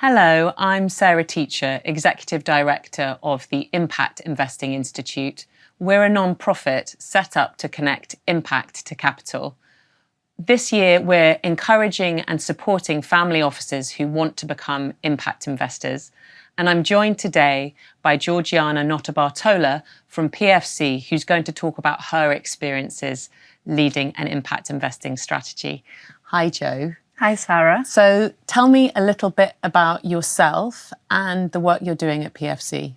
Hello, I'm Sarah Teacher, Executive Director of the Impact Investing Institute. We're a non-profit set up to connect impact to capital. This year, we're encouraging and supporting family offices who want to become impact investors. And I'm joined today by Giorgiana Notarbartolo from PFC, who's going to talk about her experiences leading an impact investing strategy. Hi, Jo. Hi, Sarah. So tell me a little bit about yourself and the work you're doing at PFC.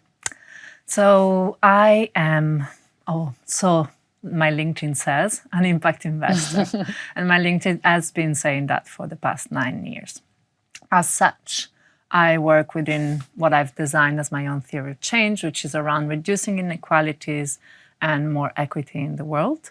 So I am, my LinkedIn says, an impact investor. And my LinkedIn has been saying that for the past 9 years. As such, I work within what I've designed as my own theory of change, which is around reducing inequalities and more equity in the world.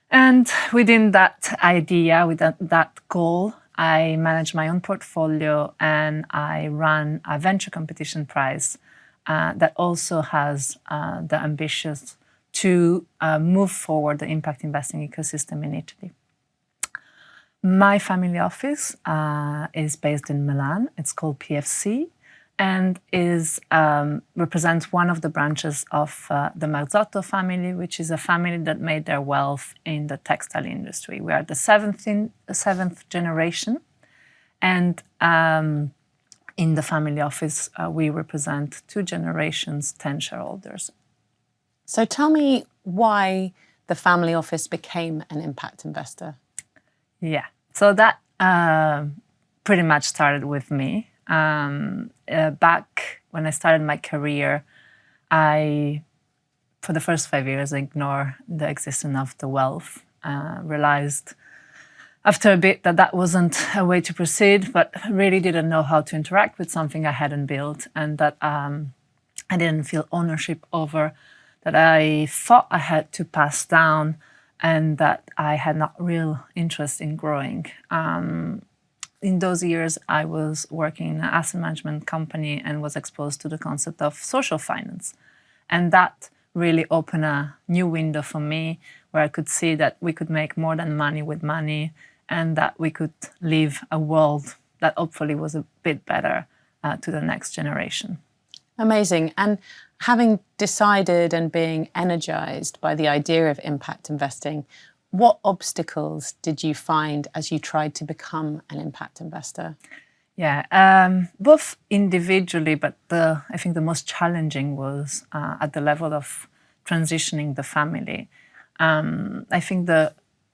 And within that idea, with that goal, I manage my own portfolio and I run a venture competition prize that also has the ambitions to move forward the impact investing ecosystem in Italy. My family office is based in Milan. It's called PFC and represents one of the branches of the Marzotto family, which is a family that made their wealth in the textile industry. We are the seventh generation, and in the family office, we represent 2 generations, 10 shareholders. So tell me why the family office became an impact investor. Yeah, so that pretty much started with me. Back when I started my career, I, for the first 5 years, ignored the existence of the wealth. Realized after a bit that wasn't a way to proceed, but really didn't know how to interact with something I hadn't built and that I didn't feel ownership over, that I thought I had to pass down and that I had not real interest in growing. In those years, I was working in an asset management company and was exposed to the concept of social finance. And that really opened a new window for me where I could see that we could make more than money with money and that we could live a world that hopefully was a bit better to the next generation. Amazing. And having decided and being energized by the idea of impact investing, what obstacles did you find as you tried to become an impact investor? Yeah, both individually, but I think the most challenging was at the level of transitioning the family. I think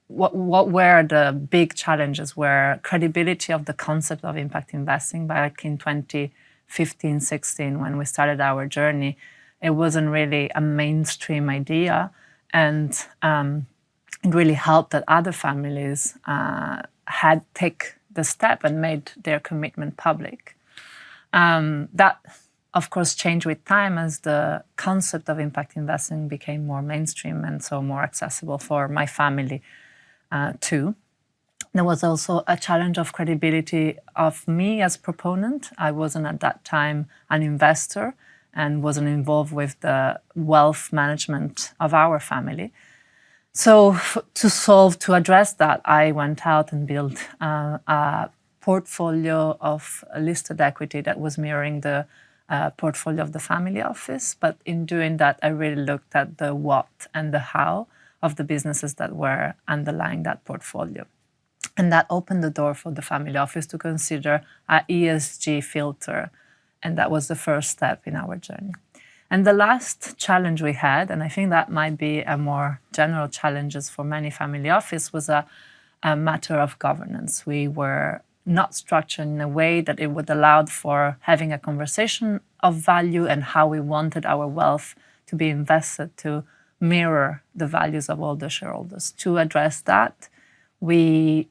what were the big challenges were credibility of the concept of impact investing back in 2015-16 when we started our journey. It wasn't really a mainstream idea, and it really helped that other families had taken the step and made their commitment public. That, of course, changed with time as the concept of impact investing became more mainstream and so more accessible for my family too. There was also a challenge of credibility of me as proponent. I wasn't at that time an investor and wasn't involved with the wealth management of our family. So to address that, I went out and built a portfolio of listed equity that was mirroring the portfolio of the family office. But in doing that, I really looked at the what and the how of the businesses that were underlying that portfolio. And that opened the door for the family office to consider an ESG filter. And that was the first step in our journey. And the last challenge we had, and I think that might be a more general challenges for many family office, was a matter of governance. We were not structured in a way that it would allow for having a conversation of value and how we wanted our wealth to be invested to mirror the values of all the shareholders. To address that, we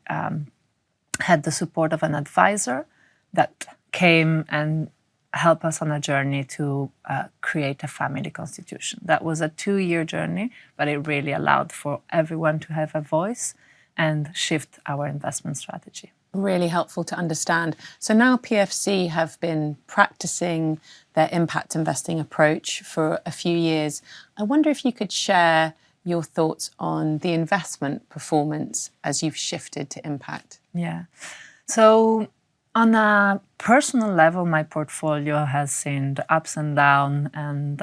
had the support of an advisor that came and help us on a journey to create a family constitution. That was a 2-year journey, but it really allowed for everyone to have a voice and shift our investment strategy. Really helpful to understand. So now PFC have been practicing their impact investing approach for a few years. I wonder if you could share your thoughts on the investment performance as you've shifted to impact. Yeah. So On a personal level, my portfolio has seen the ups and downs and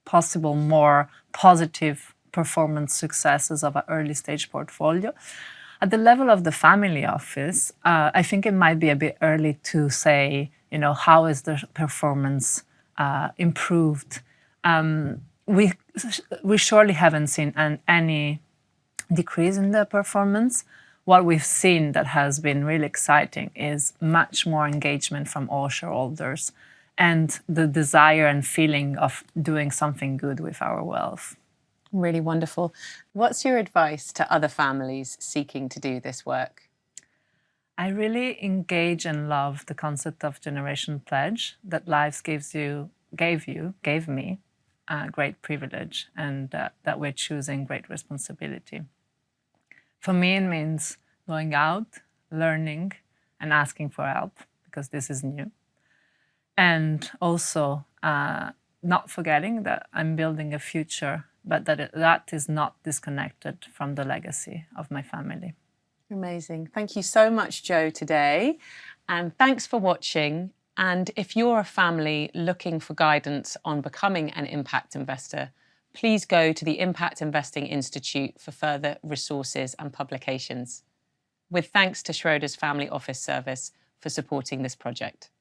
possible more positive performance successes of an early stage portfolio. At the level of the family office, I think it might be a bit early to say, how is the performance improved. We surely haven't seen any decrease in the performance. What we've seen that has been really exciting is much more engagement from all shareholders and the desire and feeling of doing something good with our wealth. Really wonderful. What's your advice to other families seeking to do this work? I really engage and love the concept of generation pledge, that lives gave me a great privilege, and that we're choosing great responsibility. For me, it means going out, learning, and asking for help, because this is new. And also not forgetting that I'm building a future, but that is not disconnected from the legacy of my family. Amazing. Thank you so much, Jo, today. And thanks for watching. And if you're a family looking for guidance on becoming an impact investor, please go to the Impact Investing Institute for further resources and publications. With thanks to Schroders Family Office Service for supporting this project.